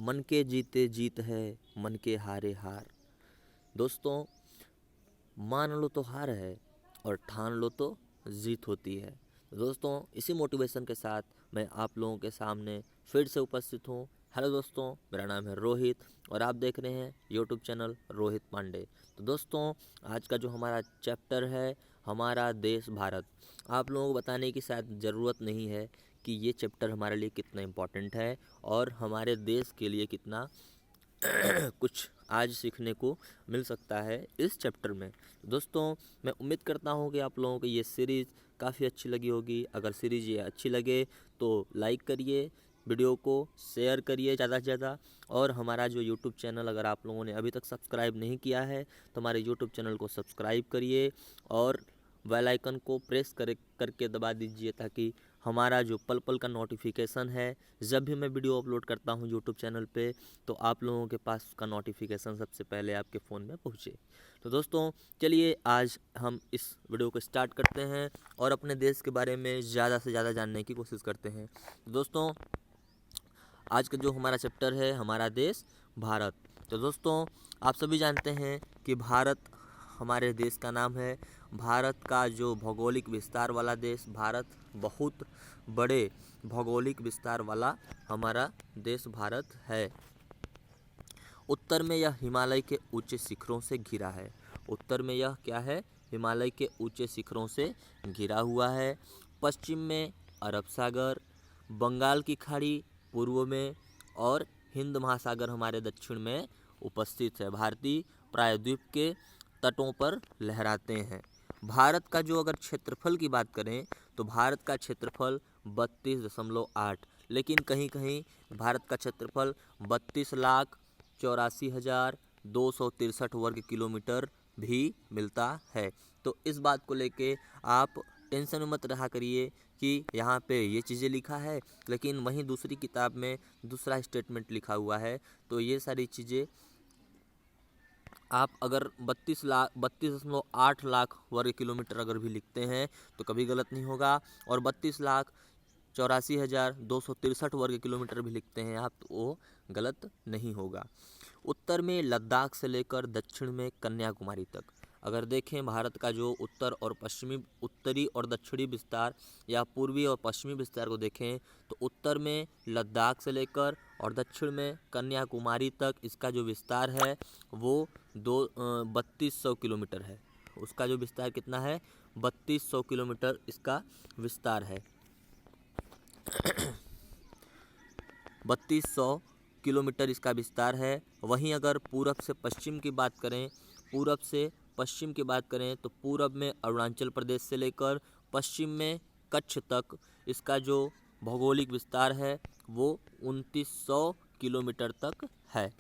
मन के जीते जीत है, मन के हारे हार। दोस्तों, मान लो तो हार है और ठान लो तो जीत होती है। दोस्तों, इसी मोटिवेशन के साथ मैं आप लोगों के सामने फिर से उपस्थित हूँ। हेलो दोस्तों, मेरा नाम है रोहित और आप देख रहे हैं यूट्यूब चैनल रोहित पांडे। तो दोस्तों, आज का जो हमारा चैप्टर है, हमारा देश भारत। आप लोगों को बताने की शायद ज़रूरत नहीं है कि ये चैप्टर हमारे लिए कितना इम्पोर्टेंट है और हमारे देश के लिए कितना कुछ आज सीखने को मिल सकता है इस चैप्टर में। दोस्तों, मैं उम्मीद करता हूँ कि आप लोगों को ये सीरीज़ काफ़ी अच्छी लगी होगी। अगर सीरीज़ ये अच्छी लगे तो लाइक करिए, वीडियो को शेयर करिए ज़्यादा से ज़्यादा। और हमारा जो यूट्यूब चैनल अगर आप लोगों ने अभी तक सब्सक्राइब नहीं किया है तो हमारे यूट्यूब चैनल को सब्सक्राइब करिए और बेल आइकन को प्रेस करके दबा दीजिए, ताकि हमारा जो पल पल का नोटिफिकेशन है, जब भी मैं वीडियो अपलोड करता हूं यूट्यूब चैनल पे, तो आप लोगों के पास उसका नोटिफिकेशन सबसे पहले आपके फ़ोन में पहुंचे। तो दोस्तों, चलिए आज हम इस वीडियो को स्टार्ट करते हैं और अपने देश के बारे में ज़्यादा से ज़्यादा जानने की कोशिश करते हैं। तो दोस्तों, आज का जो हमारा चैप्टर है, हमारा देश भारत। तो दोस्तों, आप सभी जानते हैं कि भारत हमारे देश का नाम है। भारत का जो भौगोलिक विस्तार वाला देश, भारत बहुत बड़े भौगोलिक विस्तार वाला हमारा देश भारत है। उत्तर में यह हिमालय के ऊंचे शिखरों से घिरा है। उत्तर में यह क्या है? हिमालय के ऊंचे शिखरों से घिरा हुआ है। पश्चिम में अरब सागर, बंगाल की खाड़ी पूर्व में और हिंद महासागर हमारे दक्षिण में उपस्थित है। भारतीय प्रायद्वीप के तटों पर लहराते हैं। भारत का जो अगर क्षेत्रफल की बात करें तो भारत का क्षेत्रफल 32.8, लेकिन कहीं कहीं भारत का क्षेत्रफल 32,84,263 वर्ग किलोमीटर भी मिलता है। तो इस बात को लेके आप टेंशन में मत रहा करिए कि यहाँ पे ये चीज़ें लिखा है, लेकिन वहीं दूसरी किताब में दूसरा स्टेटमेंट लिखा हुआ है। तो ये सारी चीज़ें आप अगर 32.8 लाख वर्ग किलोमीटर अगर भी लिखते हैं तो कभी गलत नहीं होगा, और 32,84,263 वर्ग किलोमीटर भी लिखते हैं आप तो वो गलत नहीं होगा। उत्तर में लद्दाख से लेकर दक्षिण में कन्याकुमारी तक। अगर देखें भारत का जो उत्तरी और दक्षिणी विस्तार या पूर्वी और पश्चिमी विस्तार को देखें तो उत्तर में लद्दाख से लेकर और दक्षिण में कन्याकुमारी तक इसका जो विस्तार है वो 3200 किलोमीटर है। उसका जो विस्तार कितना है? 3200 किलोमीटर इसका विस्तार है। 3200 किलोमीटर इसका विस्तार है। वहीं अगर पूरब से पश्चिम की बात करें तो पूरब में अरुणाचल प्रदेश से लेकर पश्चिम में कच्छ तक इसका जो भौगोलिक विस्तार है वो 2900 किलोमीटर तक है।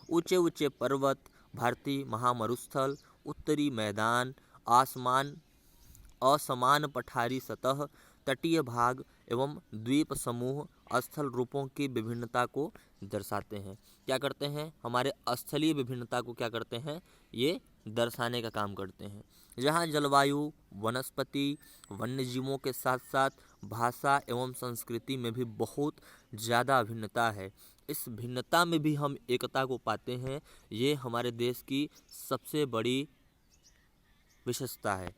ऊंचे ऊंचे पर्वत, भारतीय महामरुस्थल, उत्तरी मैदान, असमान पठारी सतह, तटीय भाग एवं द्वीप समूह स्थल रूपों की विभिन्नता को दर्शाते हैं। क्या करते हैं? हमारे स्थलीय विभिन्नता को क्या करते हैं? ये दर्शाने का काम करते हैं। जहाँ जलवायु, वनस्पति, वन्यजीवों के साथ साथ भाषा एवं संस्कृति में भी बहुत ज़्यादा भिन्नता है। इस भिन्नता में भी हम एकता को पाते हैं। ये हमारे देश की सबसे बड़ी विशेषता है।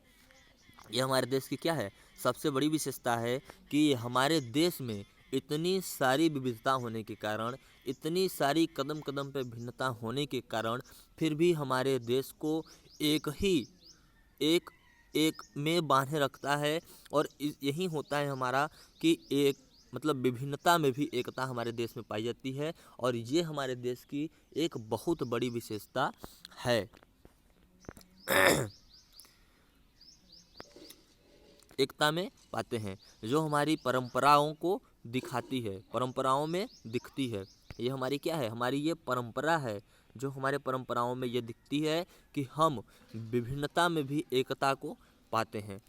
ये हमारे देश की क्या है? सबसे बड़ी विशेषता है कि हमारे देश में इतनी सारी विविधता होने के कारण, इतनी सारी कदम कदम पे भिन्नता होने के कारण, फिर भी हमारे देश को एक में बांधे रखता है। और यही होता है हमारा कि विभिन्नता में भी एकता हमारे देश में पाई जाती है, और ये हमारे देश की एक बहुत बड़ी विशेषता है। एकता में पाते हैं जो हमारी परंपराओं को दिखाती है, परंपराओं में दिखती है। ये हमारी क्या है? हमारी ये परंपरा है जो हमारे परंपराओं में ये दिखती है कि हम विभिन्नता में भी एकता को पाते हैं।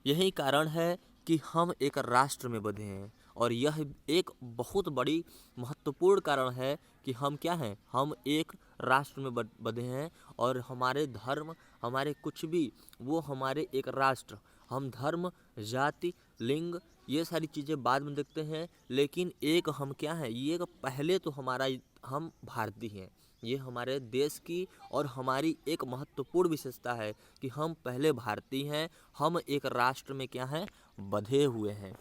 यही कारण है कि हम एक राष्ट्र में बंधे हैं, और यह एक बहुत बड़ी महत्वपूर्ण कारण है कि हम क्या हैं? हम एक राष्ट्र में बंधे हैं, और हमारे धर्म, हमारे कुछ भी, वो हमारे एक राष्ट्र, हम धर्म, जाति, लिंग ये सारी चीज़ें बाद में देखते हैं, लेकिन एक हम क्या हैं, ये पहले तो हम भारतीय हैं। ये हमारे देश की और हमारी एक महत्वपूर्ण विशेषता है कि हम पहले भारतीय हैं, हम एक राष्ट्र में क्या हैं, बंधे हुए हैं।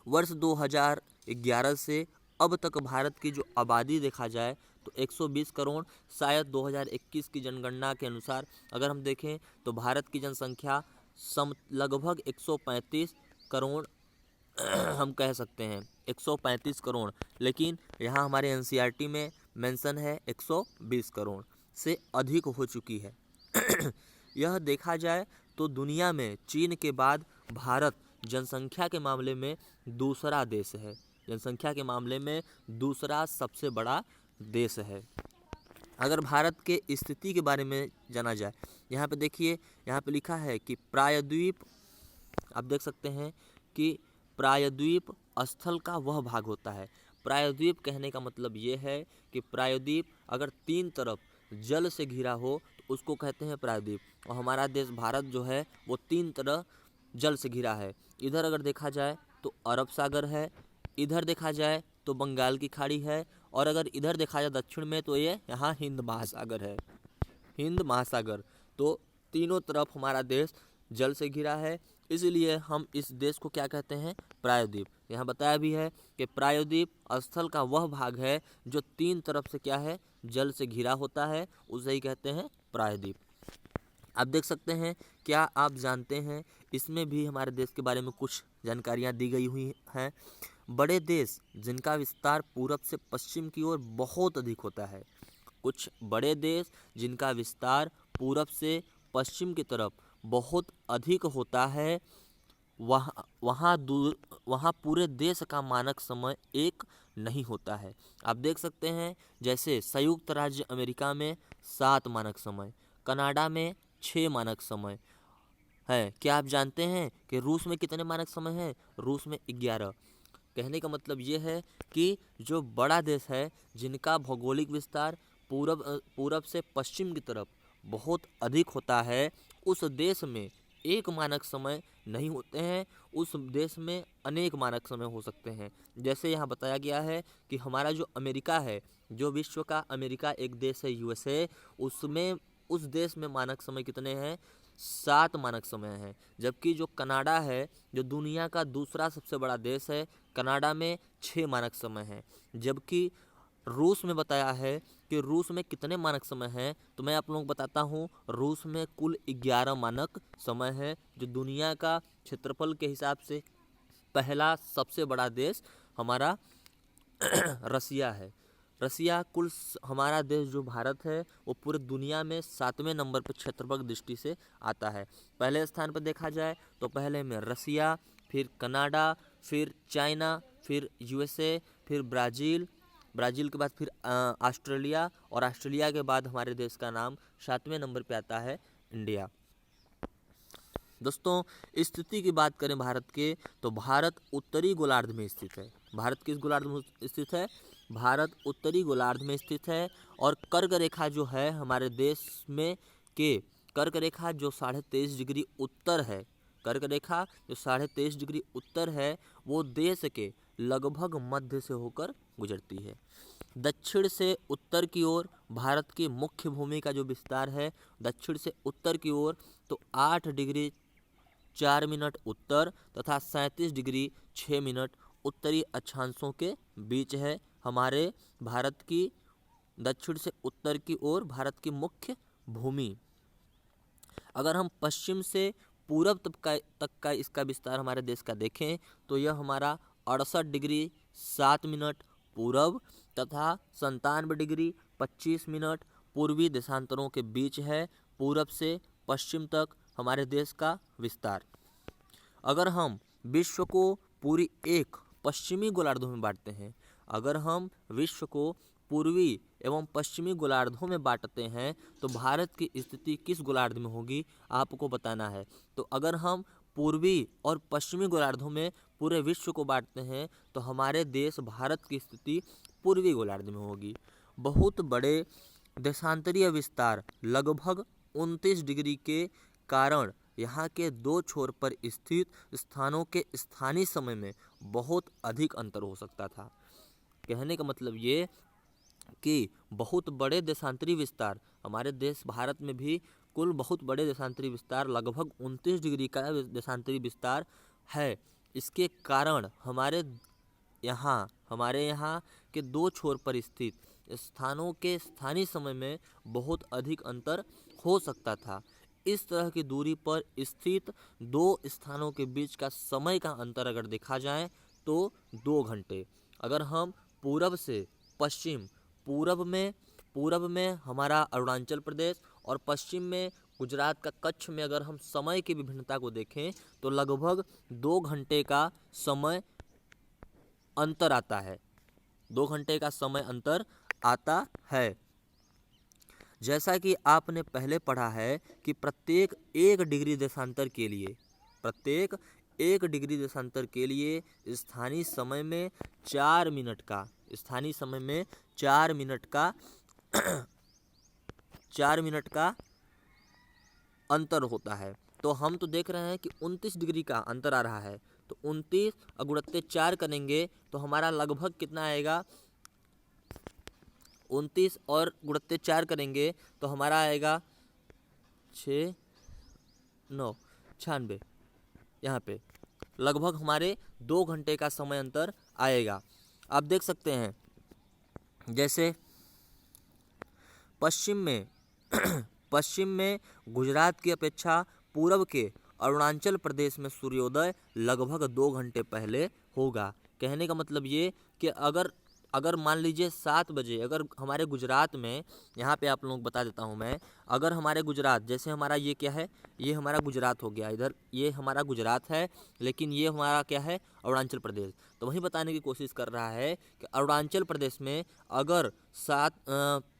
वर्ष 2011 से अब तक भारत की जो आबादी देखा जाए तो 120 करोड़, शायद 2021 की जनगणना के अनुसार अगर हम देखें तो भारत की जनसंख्या लगभग 135 करोड़ हम कह सकते हैं 135 करोड़, लेकिन यहाँ हमारे एनसीईआरटी में मेंशन है 120 करोड़ से अधिक हो चुकी है। यह देखा जाए तो दुनिया में चीन के बाद भारत जनसंख्या के मामले में दूसरा देश है, जनसंख्या के मामले में दूसरा सबसे बड़ा देश है। अगर भारत के स्थिति के बारे में जाना जाए, यहाँ पे देखिए, यहाँ पे लिखा है कि प्रायद्वीप, आप देख सकते हैं कि प्रायद्वीप स्थल का वह भाग होता है। प्रायद्वीप कहने का मतलब ये है कि प्रायद्वीप अगर तीन तरफ जल से घिरा हो तो उसको कहते हैं प्रायद्वीप। और हमारा देश भारत जो है वो तीन तरफ जल से घिरा है। इधर अगर देखा जाए तो अरब सागर है, इधर देखा जाए तो बंगाल की खाड़ी है, और अगर इधर देखा जाए दक्षिण में तो ये यहाँ हिंद महासागर है, हिंद महासागर। तो तीनों तरफ हमारा देश जल से घिरा है, इसलिए हम इस देश को क्या कहते हैं, प्रायद्वीप। यहाँ बताया भी है कि प्रायद्वीप स्थल का वह भाग है जो तीन तरफ से क्या है, जल से घिरा होता है, उसे ही कहते हैं प्रायद्वीप। आप देख सकते हैं, क्या आप जानते हैं इसमें भी हमारे देश के बारे में कुछ जानकारियाँ दी गई हुई हैं। बड़े देश जिनका विस्तार पूरब से पश्चिम की ओर बहुत अधिक होता है, कुछ बड़े देश जिनका विस्तार पूरब से पश्चिम की तरफ बहुत अधिक होता है, वहाँ पूरे देश का मानक समय एक नहीं होता है। आप देख सकते हैं, जैसे संयुक्त राज्य अमेरिका में 7 मानक समय, कनाडा में 6 मानक समय है। क्या आप जानते हैं कि रूस में कितने मानक समय हैं? रूस में 11। कहने का मतलब ये है कि जो बड़ा देश है जिनका भौगोलिक विस्तार पूरब से पश्चिम की तरफ बहुत अधिक होता है, उस देश में एक मानक समय नहीं होते हैं, उस देश में अनेक मानक समय हो सकते हैं। जैसे यहाँ बताया गया है कि हमारा जो अमेरिका है, जो विश्व का अमेरिका एक देश है यूएसए, उसमें उस देश में मानक समय कितने हैं? 7 मानक समय हैं। जबकि जो कनाडा है, जो दुनिया का दूसरा सबसे बड़ा देश है, कनाडा में 6 मानक समय हैं। जबकि रूस में बताया है कि रूस में कितने मानक समय हैं, तो मैं आप लोगों को बताता हूँ। रूस में कुल 11 मानक समय है, जो दुनिया का क्षेत्रफल के हिसाब से पहला सबसे बड़ा देश हमारा रसिया है। रसिया हमारा देश जो भारत है वो पूरे दुनिया में 7वें नंबर पर क्षेत्रफल दृष्टि से आता है। पहले स्थान पर देखा जाए तो पहले में रसिया, फिर कनाडा, फिर चाइना, फिर यूएसए, फिर ब्राज़ील के बाद फिर ऑस्ट्रेलिया, और ऑस्ट्रेलिया के बाद हमारे देश का नाम 7वें नंबर पे आता है इंडिया। दोस्तों, स्थिति की बात करें भारत के, तो भारत उत्तरी गोलार्ध में स्थित है। भारत किस गोलार्ध में स्थित है? भारत उत्तरी गोलार्ध में स्थित है। और कर्क रेखा जो है हमारे देश में के कर्क रेखा जो 23.5 डिग्री उत्तर है, कर्क रेखा जो 23.5 डिग्री उत्तर है, वो देश के लगभग मध्य से होकर गुजरती है। दक्षिण से उत्तर की ओर भारत की मुख्य भूमि का जो विस्तार है, दक्षिण से उत्तर की ओर तो 8 डिग्री 4 मिनट उत्तर तथा 37 डिग्री 6 मिनट उत्तरी अक्षांशों के बीच है। हमारे भारत की दक्षिण से उत्तर की ओर भारत की मुख्य भूमि। अगर हम पश्चिम से पूरब तक का इसका विस्तार हमारे देश का देखें तो यह हमारा 68 डिग्री 7 मिनट पूरब तथा 97 डिग्री 25 मिनट पूर्वी देशांतरों के बीच है। पूरब से पश्चिम तक हमारे देश का विस्तार। अगर हम विश्व को पूरी एक पश्चिमी गोलार्धों में बांटते हैं, अगर हम विश्व को पूर्वी एवं पश्चिमी गोलार्धों में बांटते हैं तो भारत की स्थिति किस गोलार्ध में होगी आपको बताना है। तो अगर हम पूर्वी और पश्चिमी गोलार्धों में पूरे विश्व को बांटते हैं तो हमारे देश भारत की स्थिति पूर्वी गोलार्ध में होगी। बहुत बड़े देशांतरीय विस्तार लगभग 29 डिग्री के कारण यहाँ के दो छोर पर स्थित स्थानों के स्थानीय समय में बहुत अधिक अंतर हो सकता था। कहने का मतलब ये कि बहुत बड़े देशांतरी विस्तार, हमारे देश भारत में भी कुल बहुत बड़े देशांतरी विस्तार, लगभग 29 डिग्री का देशांतरी विस्तार है। इसके कारण हमारे यहाँ के दो छोर पर स्थित स्थानों के स्थानीय समय में बहुत अधिक अंतर हो सकता था। इस तरह की दूरी पर स्थित दो स्थानों के बीच का समय का अंतर अगर देखा जाए तो 2 घंटे। अगर हम पूरब से पश्चिम, पूरब में हमारा अरुणाचल प्रदेश और पश्चिम में गुजरात का कच्छ में अगर हम समय की विभिन्नता को देखें तो लगभग 2 घंटे का समय अंतर आता है। 2 घंटे का समय अंतर आता है। जैसा कि आपने पहले पढ़ा है कि प्रत्येक 1 डिग्री देशांतर के लिए स्थानीय समय में 4 मिनट का अंतर होता है। तो हम तो देख रहे हैं कि 29 डिग्री का अंतर आ रहा है, तो 29 गुणित 4 करेंगे तो हमारा लगभग कितना आएगा, 29 और गुणित 4 करेंगे तो हमारा आएगा 6 9 96, यहाँ पे लगभग हमारे 2 घंटे का समय अंतर आएगा। आप देख सकते हैं जैसे पश्चिम में गुजरात की अपेक्षा पूरब के अरुणाचल प्रदेश में सूर्योदय लगभग 2 घंटे पहले होगा। कहने का मतलब ये कि अगर मान लीजिए 7 बजे, अगर हमारे गुजरात में, यहाँ पे आप लोगों को बता देता हूँ मैं, अगर हमारे गुजरात, जैसे हमारा ये क्या है, ये हमारा गुजरात हो गया, इधर ये हमारा गुजरात है, लेकिन ये हमारा क्या है, अरुणाचल प्रदेश। तो वही बताने की कोशिश कर रहा है कि अरुणाचल प्रदेश में अगर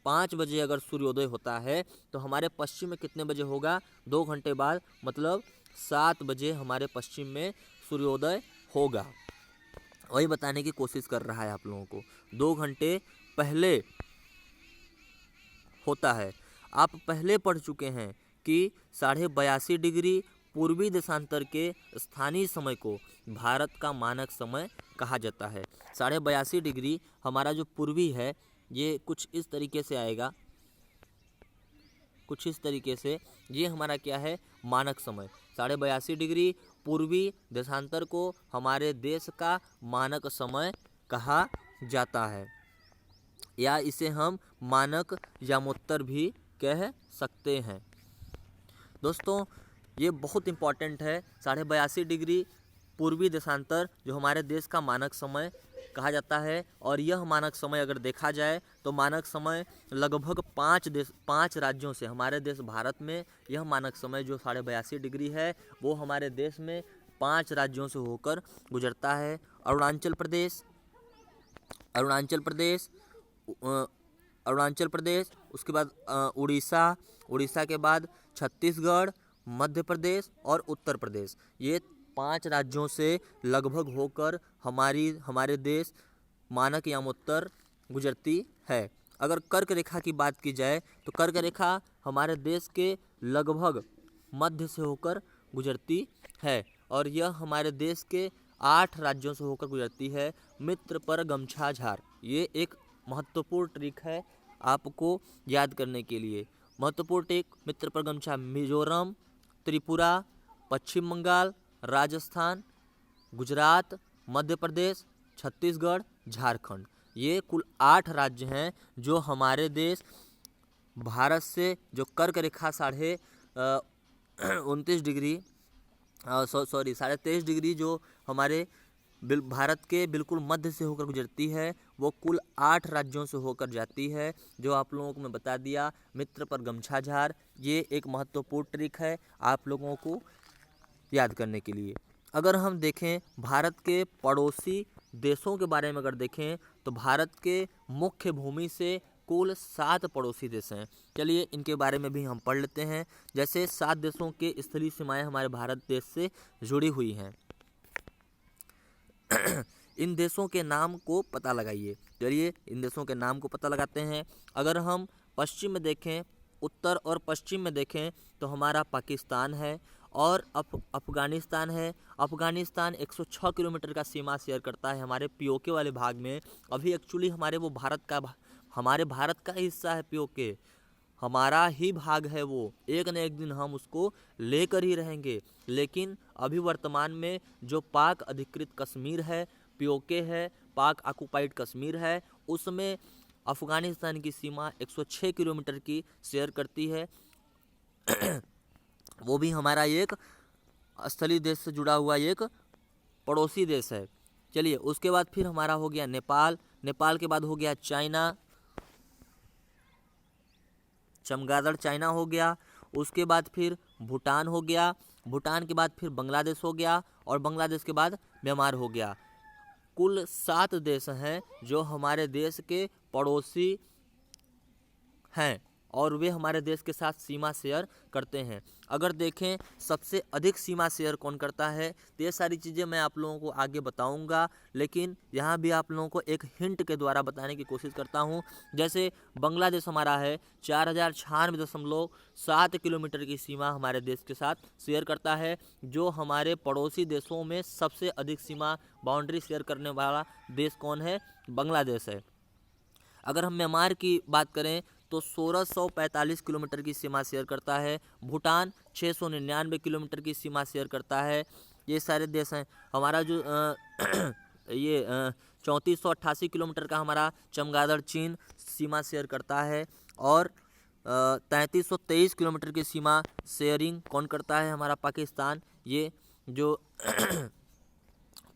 5 बजे अगर सूर्योदय होता है तो हमारे पश्चिम में कितने बजे होगा, 2 घंटे बाद, मतलब 7 बजे हमारे पश्चिम में सूर्योदय होगा। वही बताने की कोशिश कर रहा है आप लोगों को, 2 घंटे पहले होता है। आप पहले पढ़ चुके हैं कि 82.5 डिग्री पूर्वी देशांतर के स्थानीय समय को भारत का मानक समय कहा जाता है। 82.5 डिग्री हमारा जो पूर्वी है, ये कुछ इस तरीके से आएगा, कुछ इस तरीके से ये हमारा क्या है, मानक समय। 82.5 डिग्री पूर्वी देशांतर को हमारे देश का मानक समय कहा जाता है, या इसे हम मानक यामोत्तर भी कह सकते हैं। दोस्तों ये बहुत इम्पॉर्टेंट है, 82.5 डिग्री पूर्वी देशांतर जो हमारे देश का मानक समय कहा जाता है। और यह मानक समय अगर देखा जाए तो मानक समय लगभग 5 राज्यों से, हमारे देश भारत में यह मानक समय जो 82.5 डिग्री है वो हमारे देश में 5 राज्यों से होकर गुजरता है। अरुणाचल प्रदेश, उसके बाद उड़ीसा के बाद छत्तीसगढ़, मध्य प्रदेश और उत्तर प्रदेश, ये 5 राज्यों से लगभग होकर हमारे देश मानक यामोत्तर गुजरती है। अगर कर्क रेखा की बात की जाए तो कर्क रेखा हमारे देश के लगभग मध्य से होकर गुजरती है, और यह हमारे देश के 8 राज्यों से होकर गुजरती है। मित्र पर गमछा झार, ये एक महत्वपूर्ण ट्रिक है आपको याद करने के लिए। महत्वपूर्ण ट्रिक, मित्र पर गमछा मिजोरम, त्रिपुरा, पश्चिम बंगाल, राजस्थान, गुजरात, मध्य प्रदेश, छत्तीसगढ़, झारखंड, ये कुल 8 राज्य हैं जो हमारे देश भारत से जो कर्क रेखा 23.5 डिग्री जो हमारे भारत के बिल्कुल मध्य से होकर गुजरती है, वो कुल 8 राज्यों से होकर जाती है, जो आप लोगों को मैं बता दिया। मित्र पर गमछा झार, ये एक महत्वपूर्ण ट्रिक है आप लोगों को याद करने के लिए। अगर हम देखें भारत के पड़ोसी देशों के बारे में अगर देखें तो भारत के मुख्य भूमि से कुल 7 पड़ोसी देश हैं। चलिए इनके बारे में भी हम पढ़ लेते हैं। जैसे 7 देशों के स्थलीय सीमाएं हमारे भारत देश से जुड़ी हुई हैं। इन देशों के नाम को पता लगाइए। चलिए इन देशों के नाम को पता लगाते हैं। अगर हम पश्चिम में देखें, उत्तर और पश्चिम में देखें तो हमारा पाकिस्तान है, और अफगानिस्तान है। अफगानिस्तान 106 किलोमीटर का सीमा शेयर करता है हमारे पीओके वाले भाग में। अभी एक्चुअली हमारे हमारे भारत का हिस्सा है पीओके, हमारा ही भाग है वो, एक न एक दिन हम उसको लेकर ही रहेंगे। लेकिन अभी वर्तमान में जो पाक अधिकृत कश्मीर है, पीओके है, पाक ऑक्युपाइड कश्मीर है, उसमें अफगानिस्तान की सीमा 106 किलोमीटर की शेयर करती है। वो भी हमारा एक स्थलीय देश से जुड़ा हुआ एक पड़ोसी देश है। चलिए, उसके बाद फिर हमारा हो गया नेपाल, नेपाल के बाद हो गया चाइना, चमगादड़ चाइना हो गया। उसके बाद फिर भूटान हो गया, भूटान के बाद फिर बांग्लादेश हो गया, और बांग्लादेश के बाद म्यांमार हो गया। कुल 7 देश हैं जो हमारे देश के पड़ोसी हैं और वे हमारे देश के साथ सीमा शेयर करते हैं। अगर देखें सबसे अधिक सीमा शेयर कौन करता है, तो ये सारी चीज़ें मैं आप लोगों को आगे बताऊंगा, लेकिन यहाँ भी आप लोगों को एक हिंट के द्वारा बताने की कोशिश करता हूँ। जैसे बांग्लादेश हमारा है 4096.7 किलोमीटर की सीमा हमारे देश के साथ शेयर करता है, जो हमारे पड़ोसी देशों में सबसे अधिक सीमा बाउंड्री शेयर करने वाला देश कौन है, बांग्लादेश है। अगर हम म्यांमार की बात करें तो 1645 किलोमीटर की सीमा शेयर करता है। भूटान 699 किलोमीटर की सीमा शेयर करता है। ये सारे देश हैं। हमारा जो ये 3488 किलोमीटर का हमारा चमगादड़ चीन सीमा शेयर करता है, और 3323 किलोमीटर की सीमा शेयरिंग कौन करता है, हमारा पाकिस्तान। ये जो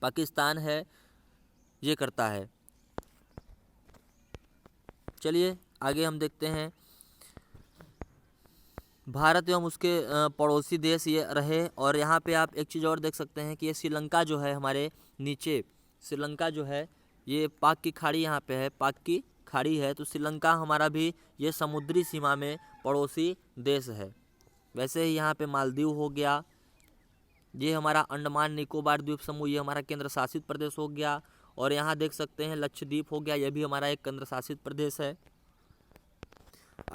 पाकिस्तान है ये करता है। चलिए आगे हम देखते हैं। भारत एवं उसके पड़ोसी देश ये रहे, और यहाँ पे आप एक चीज़ और देख सकते हैं कि ये श्रीलंका जो है हमारे नीचे, श्रीलंका जो है ये पाक की खाड़ी यहाँ पे है, पाक की खाड़ी है, तो श्रीलंका हमारा भी ये समुद्री सीमा में पड़ोसी देश है। वैसे ही यहाँ पे मालदीव हो गया, ये हमारा अंडमान निकोबार द्वीप समूह, ये हमारा केंद्र शासित प्रदेश हो गया। और यहाँ देख सकते हैं लक्षद्वीप हो गया, यह भी हमारा एक केंद्र शासित प्रदेश है।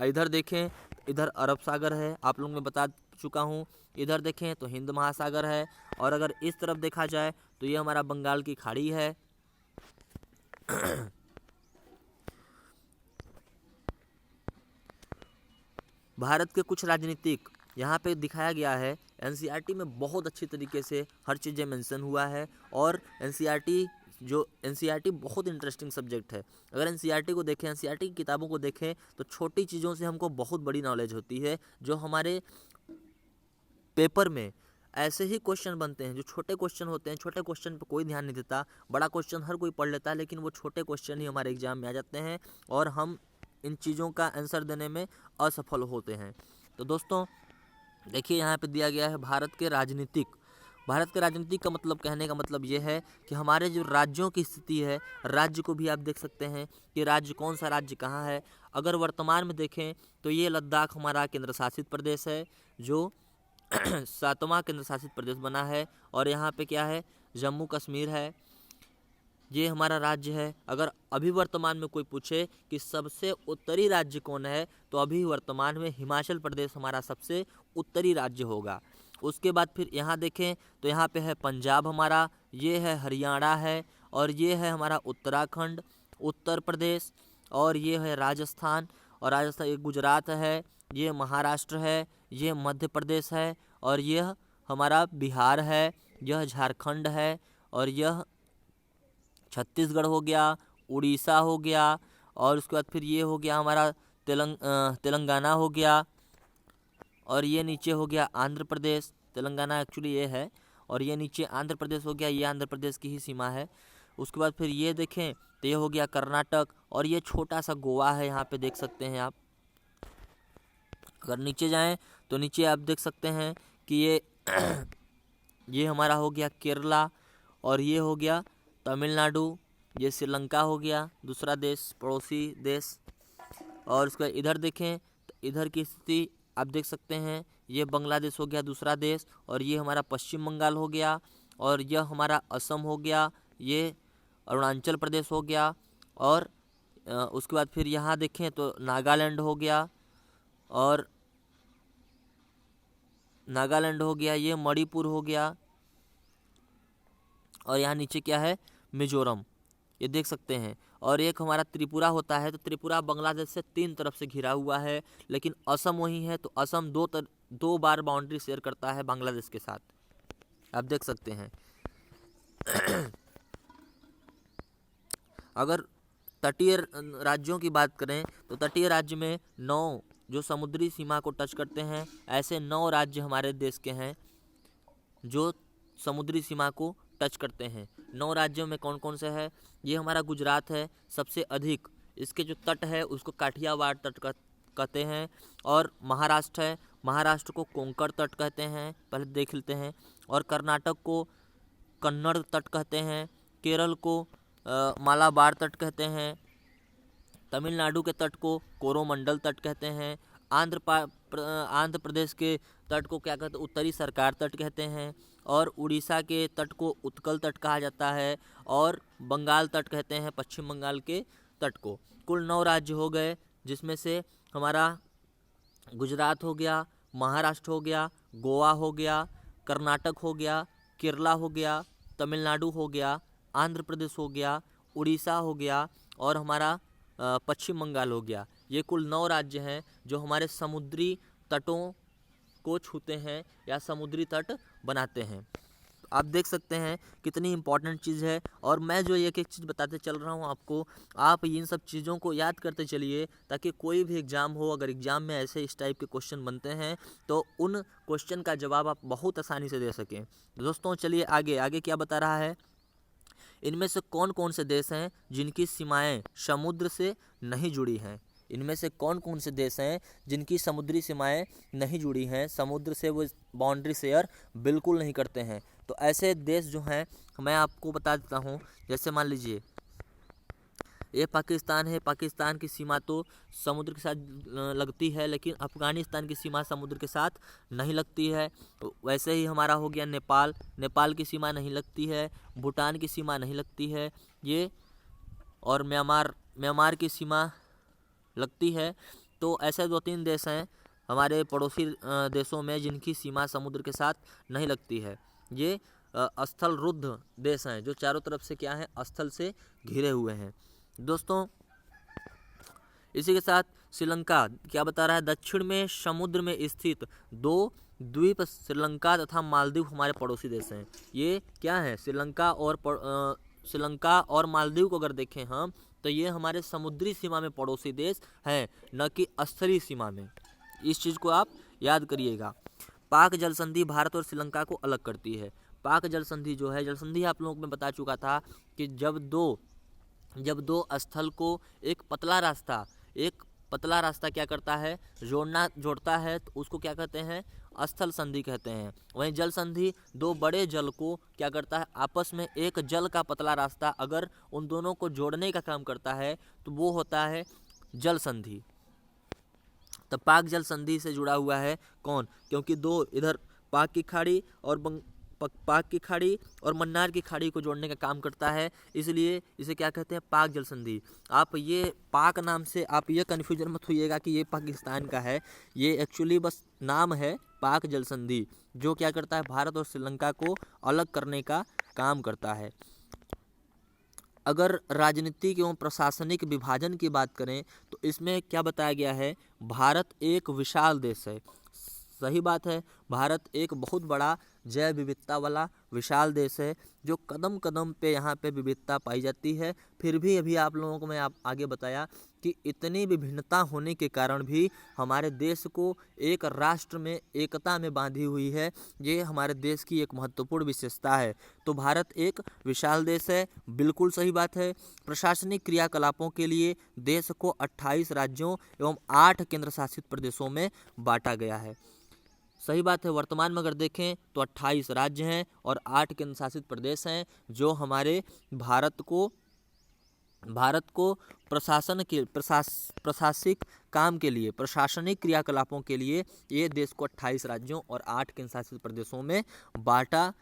इधर देखें, इधर अरब सागर है, आप लोगों में बता चुका हूँ। इधर देखें तो हिंद महासागर है, और अगर इस तरफ देखा जाए तो ये हमारा बंगाल की खाड़ी है। भारत के कुछ राजनीतिक यहाँ पे दिखाया गया है। एनसीईआरटी में बहुत अच्छी तरीके से हर चीज़ें मेंशन हुआ है, और एनसीईआरटी बहुत इंटरेस्टिंग सब्जेक्ट है। अगर एनसीईआरटी को देखें, एनसीईआरटी की किताबों को देखें, तो छोटी चीज़ों से हमको बहुत बड़ी नॉलेज होती है। जो हमारे पेपर में ऐसे ही क्वेश्चन बनते हैं, जो छोटे क्वेश्चन होते हैं, छोटे क्वेश्चन पर कोई ध्यान नहीं देता, बड़ा क्वेश्चन हर कोई पढ़ लेता है, लेकिन वो छोटे क्वेश्चन ही हमारे एग्जाम में आ जाते हैं, और हम इन चीज़ों का आंसर देने में असफल होते हैं। तो दोस्तों देखिए, यहाँ पे दिया गया है भारत के राजनीतिक का मतलब, कहने का मतलब ये है कि हमारे जो राज्यों की स्थिति है, राज्य को भी आप देख सकते हैं कि राज्य कौन सा राज्य कहाँ है। अगर वर्तमान में देखें तो ये लद्दाख हमारा केंद्र शासित प्रदेश है, जो 7वां केंद्र शासित प्रदेश बना है। और यहाँ पे क्या है, जम्मू कश्मीर है, ये हमारा राज्य है। अगर अभी वर्तमान में कोई पूछे कि सबसे उत्तरी राज्य कौन है, तो अभी वर्तमान में हिमाचल प्रदेश हमारा सबसे उत्तरी राज्य होगा। उसके बाद फिर यहाँ देखें तो यहाँ पे है पंजाब हमारा, ये है हरियाणा है, और ये है हमारा उत्तराखंड, उत्तर प्रदेश, और ये है राजस्थान, और राजस्थान ये गुजरात है, ये महाराष्ट्र है, ये मध्य प्रदेश है, और यह हमारा बिहार है, यह झारखंड है, और यह छत्तीसगढ़ हो गया, उड़ीसा हो गया, और उसके बाद फिर ये हो गया हमारा तेलंगाना हो गया, और ये नीचे हो गया आंध्र प्रदेश। तेलंगाना एक्चुअली ये है, और ये नीचे आंध्र प्रदेश हो गया, ये आंध्र प्रदेश की ही सीमा है। उसके बाद फिर ये देखें तो ये हो गया कर्नाटक, और ये छोटा सा गोवा है, यहाँ पे देख सकते हैं आप। अगर नीचे जाएं तो नीचे आप देख सकते हैं कि ये हमारा हो गया केरला, और ये हो गया तमिलनाडु, ये श्रीलंका हो गया दूसरा देश, पड़ोसी देश। और उसके इधर देखें तो इधर की स्थिति आप देख सकते हैं, ये बांग्लादेश हो गया दूसरा देश, और ये हमारा पश्चिम बंगाल हो गया, और यह हमारा असम हो गया, ये अरुणाचल प्रदेश हो गया, और उसके बाद फिर यहाँ देखें तो नागालैंड हो गया, और नागालैंड हो गया, ये मणिपुर हो गया, और यहाँ नीचे क्या है, मिजोरम, ये देख सकते हैं। और एक हमारा त्रिपुरा होता है, तो त्रिपुरा बांग्लादेश से 3 तरफ से घिरा हुआ है, लेकिन असम वही है, तो असम 2 बार बाउंड्री शेयर करता है बांग्लादेश के साथ, आप देख सकते हैं। अगर तटीय राज्यों की बात करें तो तटीय राज्य में 9 जो समुद्री सीमा को टच करते हैं, ऐसे 9 राज्य हमारे देश के हैं जो समुद्री सीमा को टच करते हैं। 9 राज्यों में कौन कौन से है, ये हमारा गुजरात है सबसे अधिक, इसके जो तट है उसको काठियावाड़ तट कहते हैं। और महाराष्ट्र है, महाराष्ट्र को कोंकण तट कहते हैं, पहले देख लेते हैं। और कर्नाटक को कन्नड़ तट कहते हैं, केरल को मालाबार तट कहते हैं, तमिलनाडु के तट को कोरोमंडल तट कहते हैं, आंध्र प्रदेश के तट को क्या कहते हैं, उत्तरी सरकार तट कहते हैं, और उड़ीसा के तट को उत्कल तट कहा जाता है, और बंगाल तट कहते हैं पश्चिम बंगाल के तट को। कुल 9 राज्य हो गए, जिसमें से हमारा गुजरात हो गया, महाराष्ट्र हो गया, गोवा हो गया, कर्नाटक हो गया, केरला हो गया, तमिलनाडु हो गया, आंध्र प्रदेश हो गया, उड़ीसा हो गया, और हमारा पश्चिम बंगाल हो गया। ये कुल 9 राज्य हैं जो हमारे समुद्री तटों को छूते हैं या समुद्री तट बनाते हैं। आप देख सकते हैं कितनी इम्पोर्टेंट चीज़ है, और मैं जो एक एक चीज़ बताते चल रहा हूँ आपको, आप इन सब चीज़ों को याद करते चलिए, ताकि कोई भी एग्ज़ाम हो, अगर एग्ज़ाम में ऐसे इस टाइप के क्वेश्चन बनते हैं तो उन क्वेश्चन का जवाब आप बहुत आसानी से दे सकें। दोस्तों चलिए आगे आगे क्या बता रहा है, इनमें से कौन कौन से देश हैं जिनकी सीमाएं समुद्र से नहीं जुड़ी हैं। इनमें से कौन कौन से देश हैं जिनकी समुद्री सीमाएं नहीं जुड़ी हैं, समुद्र से वो बाउंड्री शेयर बिल्कुल नहीं करते हैं। तो ऐसे देश जो हैं मैं आपको बता देता हूं, जैसे मान लीजिए ये पाकिस्तान है, पाकिस्तान की सीमा तो समुद्र के साथ लगती है, लेकिन अफ़गानिस्तान की सीमा समुद्र के साथ नहीं लगती है। वैसे ही हमारा हो गया नेपाल, नेपाल की सीमा नहीं लगती है, भूटान की सीमा नहीं लगती है ये, और म्यांमार की सीमा लगती है। तो ऐसे 2-3 देश हैं हमारे पड़ोसी देशों में जिनकी सीमा समुद्र के साथ नहीं लगती है। ये स्थल रुद्ध देश हैं जो चारों तरफ से क्या है, स्थल से घिरे हुए हैं। दोस्तों इसी के साथ श्रीलंका क्या बता रहा है, दक्षिण में समुद्र में स्थित 2 द्वीप श्रीलंका तथा मालदीव हमारे पड़ोसी देश हैं। ये क्या है, श्रीलंका और मालदीव को अगर देखें हम, तो ये हमारे समुद्री सीमा में पड़ोसी देश हैं, न कि स्थलीय सीमा में। इस चीज़ को आप याद करिएगा। पाक जल संधि भारत और श्रीलंका को अलग करती है। पाक जल संधि जो है, जल संधि आप लोगों को मैं बता चुका था कि जब दो स्थल को एक पतला रास्ता क्या करता है, जोड़ता है, तो उसको क्या कहते हैं, स्थल संधि कहते हैं। वहीं जल संधि 2 बड़े जल को क्या करता है, आपस में एक जल का पतला रास्ता अगर उन दोनों को जोड़ने का काम करता है तो वो होता है जल संधि। तो पाक जल संधि से जुड़ा हुआ है कौन, क्योंकि 2 इधर पाक की खाड़ी और मन्नार की खाड़ी को जोड़ने का काम करता है, इसलिए इसे क्या कहते हैं, पाक जल संधि। आप ये पाक नाम से आप ये कन्फ्यूजन मत होइएगा कि ये पाकिस्तान का है, ये एक्चुअली बस नाम है पाक जल संधि, जो क्या करता है, भारत और श्रीलंका को अलग करने का काम करता है। अगर राजनीतिक एवं प्रशासनिक विभाजन की बात करें तो इसमें क्या बताया गया है, भारत एक विशाल देश है। सही बात है, भारत एक बहुत बड़ा जैव विविधता वाला विशाल देश है, जो कदम कदम पे यहाँ पे विविधता पाई जाती है। फिर भी अभी आप लोगों को मैं आगे बताया कि इतनी विभिन्नता होने के कारण भी हमारे देश को एक राष्ट्र में एकता में बांधी हुई है, ये हमारे देश की एक महत्वपूर्ण विशेषता है। तो भारत एक विशाल देश है, बिल्कुल सही बात है। प्रशासनिक क्रियाकलापों के लिए देश को 28 राज्यों एवं 8 केंद्र शासित प्रदेशों में बांटा गया है। सही बात है, वर्तमान में अगर देखें तो 28 राज्य हैं और 8 केंद्र शासित प्रदेश हैं, जो हमारे भारत को प्रशासनिक काम के लिए, प्रशासनिक क्रियाकलापों के लिए ये देश को 28 राज्यों और 8 केंद्र शासित प्रदेशों में बांटा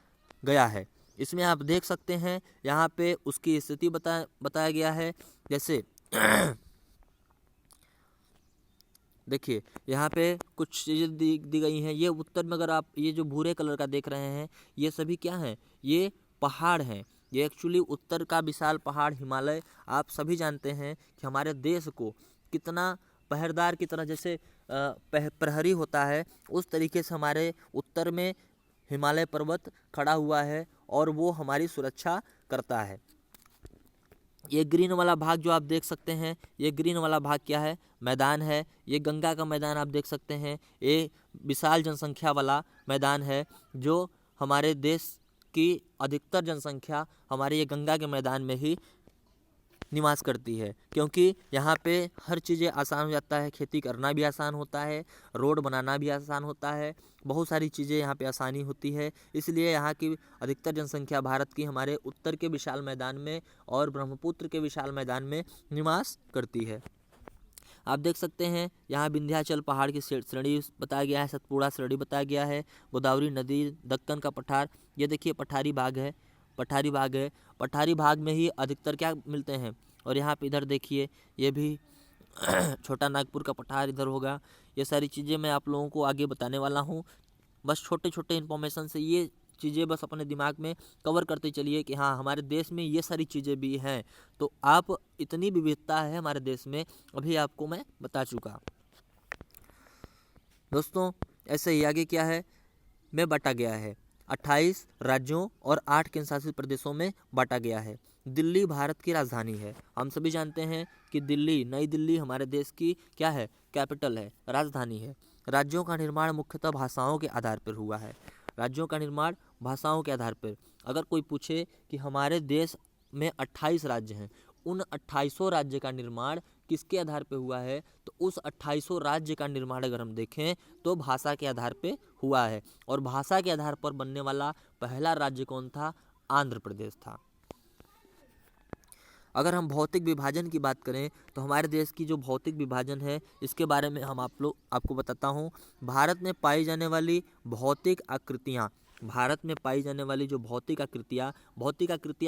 गया है। इसमें आप देख सकते हैं यहाँ पे उसकी स्थिति बताया गया है। जैसे देखिए यहाँ पे कुछ चीज़ें दी गई हैं। ये उत्तर में अगर आप ये जो भूरे कलर का देख रहे हैं, ये सभी क्या हैं, ये पहाड़ हैं। ये एक्चुअली उत्तर का विशाल पहाड़ हिमालय, आप सभी जानते हैं कि हमारे देश को कितना पहरेदार की तरह जैसे प्रहरी होता है, उस तरीके से हमारे उत्तर में हिमालय पर्वत खड़ा हुआ है और वो हमारी सुरक्षा करता है। ये ग्रीन वाला भाग जो आप देख सकते हैं, ये ग्रीन वाला भाग क्या है, मैदान है। ये गंगा का मैदान आप देख सकते हैं। ये विशाल जनसंख्या वाला मैदान है, जो हमारे देश की अधिकतर जनसंख्या हमारे ये गंगा के मैदान में ही निवास करती है, क्योंकि यहाँ पे हर चीज़ें आसान हो जाता है। खेती करना भी आसान होता है, रोड बनाना भी आसान होता है, बहुत सारी चीज़ें यहाँ पे आसानी होती है। इसलिए यहाँ की अधिकतर जनसंख्या भारत की हमारे उत्तर के विशाल मैदान में और ब्रह्मपुत्र के विशाल मैदान में निवास करती है। आप देख सकते हैं यहाँ विंध्याचल पहाड़ की श्रेणी बताया गया है, सतपुड़ा श्रेणी बताया गया है, गोदावरी नदी, दक्कन का पठार। ये देखिए पठारी भाग है, पठारी भाग है। पठारी भाग में ही अधिकतर क्या मिलते हैं। और यहाँ पे इधर देखिए, ये भी छोटा नागपुर का पठार इधर होगा। ये सारी चीज़ें मैं आप लोगों को आगे बताने वाला हूँ। बस छोटे छोटे इन्फॉर्मेशन से ये चीज़ें बस अपने दिमाग में कवर करते चलिए कि हाँ हमारे देश में ये सारी चीज़ें भी हैं। तो आप इतनी विविधता है हमारे देश में, अभी आपको मैं बता चुका। दोस्तों ऐसे ही आगे क्या है, में बांटा गया है 28 राज्यों और 8 केंद्रशासित प्रदेशों में बांटा गया है। दिल्ली भारत की राजधानी है। हम सभी जानते हैं कि दिल्ली, नई दिल्ली हमारे देश की क्या है, कैपिटल है, राजधानी है। राज्यों का निर्माण मुख्यतः भाषाओं के आधार पर हुआ है। राज्यों का निर्माण भाषाओं के आधार पर। अगर कोई पूछे कि हमारे देश में 28 राज्य हैं, उन 28 राज्य का निर्माण किसके आधार पे हुआ है, तो उस 28 राज्य का निर्माण अगर हम देखें तो भाषा के आधार पे हुआ है। और भाषा के आधार पर बनने वाला पहला राज्य कौन था, आंध्र प्रदेश था। अगर हम भौतिक विभाजन की बात करें तो हमारे देश की जो भौतिक विभाजन है, इसके बारे में हम आपको बताता हूँ। भारत में पाई जाने वाली भौतिक आकृतियाँ, भारत में पाई जाने वाली जो भौतिक आकृतियाँ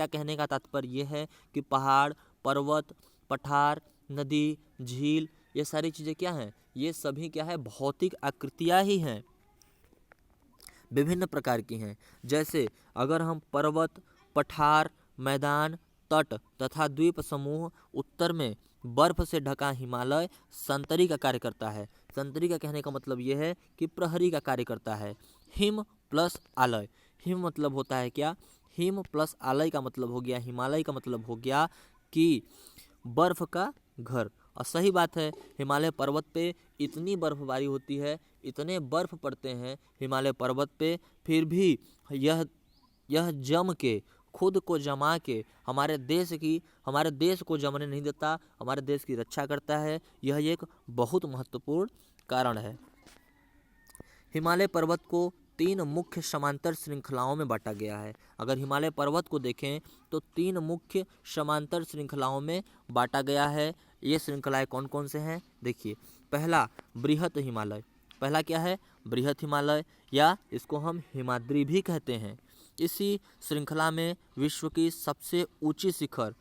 कहने का तात्पर्य ये है कि पहाड़, पर्वत, पठार, नदी, झील, ये सारी चीज़ें क्या हैं, ये सभी क्या है, भौतिक आकृतियाँ ही हैं, विभिन्न प्रकार की हैं। जैसे अगर हम पर्वत, पठार, मैदान, तट तथा द्वीप समूह, उत्तर में बर्फ से ढका हिमालय संतरी का कार्य करता है। संतरी का कहने का मतलब यह है कि प्रहरी का कार्य करता है। हिम प्लस आलय, हिम मतलब होता है क्या, हिम प्लस आलय का मतलब हो गया, हिमालय का मतलब हो गया कि बर्फ का घर। और सही बात है, हिमालय पर्वत पे इतनी बर्फबारी होती है, इतने बर्फ पड़ते हैं हिमालय पर्वत पे, फिर भी यह जम के, खुद को जमा के हमारे देश को जमने नहीं देता, हमारे देश की रक्षा करता है। यह एक बहुत महत्वपूर्ण कारण है। हिमालय पर्वत को 3 मुख्य समांतर श्रृंखलाओं में बांटा गया है। अगर हिमालय पर्वत को देखें तो 3 मुख्य समांतर श्रृंखलाओं में बांटा गया है। ये श्रृंखलाएं कौन कौन से हैं, देखिए। पहला बृहत हिमालय, पहला क्या है, बृहत हिमालय, या इसको हम हिमाद्री भी कहते हैं। इसी श्रृंखला में विश्व की सबसे ऊंची शिखर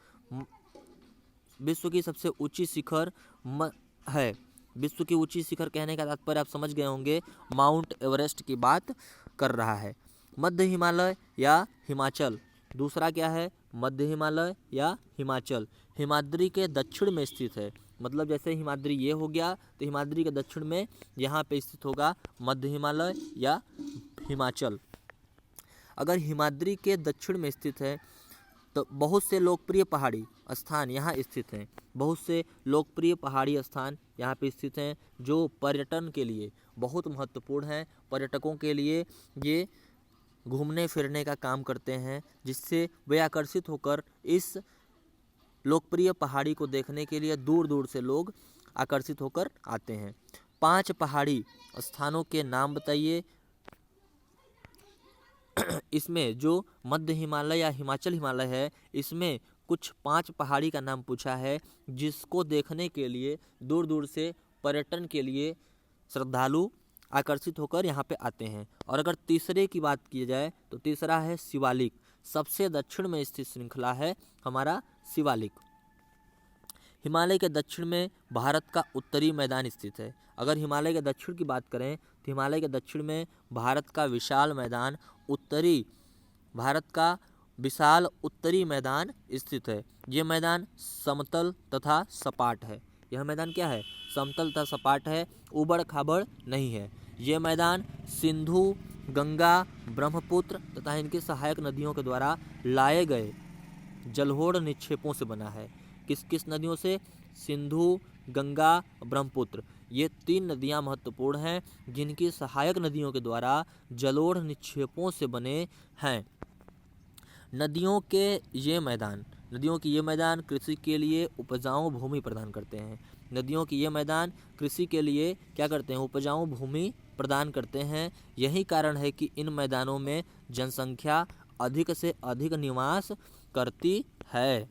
है। विश्व की ऊंची शिखर कहने का तात्पर्य आप समझ गए होंगे, माउंट एवरेस्ट की बात कर रहा है। मध्य हिमालय या हिमाचल, दूसरा क्या है, मध्य हिमालय या हिमाचल, हिमाद्री के दक्षिण में स्थित है। मतलब जैसे हिमाद्री ये हो गया, तो हिमाद्री के दक्षिण में यहाँ पे स्थित होगा मध्य हिमालय या हिमाचल। अगर हिमाद्री के दक्षिण में स्थित है तो बहुत से लोकप्रिय पहाड़ी स्थान यहाँ स्थित हैं। बहुत से लोकप्रिय पहाड़ी स्थान यहाँ पे स्थित हैं, जो पर्यटन के लिए बहुत महत्वपूर्ण हैं। पर्यटकों के लिए ये घूमने फिरने का काम करते हैं, जिससे वे आकर्षित होकर इस लोकप्रिय पहाड़ी को देखने के लिए दूर दूर से लोग आकर्षित होकर आते हैं। 5 पहाड़ी स्थानों के नाम बताइए। इसमें जो मध्य हिमालय या हिमाचल हिमालय है, इसमें कुछ 5 पहाड़ी का नाम पूछा है, जिसको देखने के लिए दूर दूर से पर्यटन के लिए श्रद्धालु आकर्षित होकर यहाँ पे आते हैं। और अगर तीसरे की बात की जाए तो तीसरा है शिवालिक, सबसे दक्षिण में स्थित श्रृंखला है हमारा शिवालिक। हिमालय के दक्षिण में भारत का उत्तरी मैदान स्थित है। अगर हिमालय के दक्षिण की बात करें तो हिमालय के दक्षिण में भारत का विशाल उत्तरी मैदान स्थित है। ये मैदान समतल तथा सपाट है। यह मैदान क्या है? समतल तथा सपाट है, उबड़ खाबड़ नहीं है। ये मैदान सिंधु, गंगा, ब्रह्मपुत्र तथा इनकी सहायक नदियों के द्वारा लाए गए जलोढ़ निक्षेपों से बना है। किस किस नदियों से? सिंधु, गंगा, ब्रह्मपुत्र। ये 3 नदियाँ महत्वपूर्ण हैं जिनकी सहायक नदियों के द्वारा जलोढ़ निक्षेपों से बने हैं। नदियों की ये मैदान कृषि के लिए उपजाऊ भूमि प्रदान करते हैं। नदियों की ये मैदान कृषि के लिए क्या करते हैं? उपजाऊ भूमि प्रदान करते हैं। यही कारण है कि इन मैदानों में जनसंख्या अधिक से अधिक निवास करती है।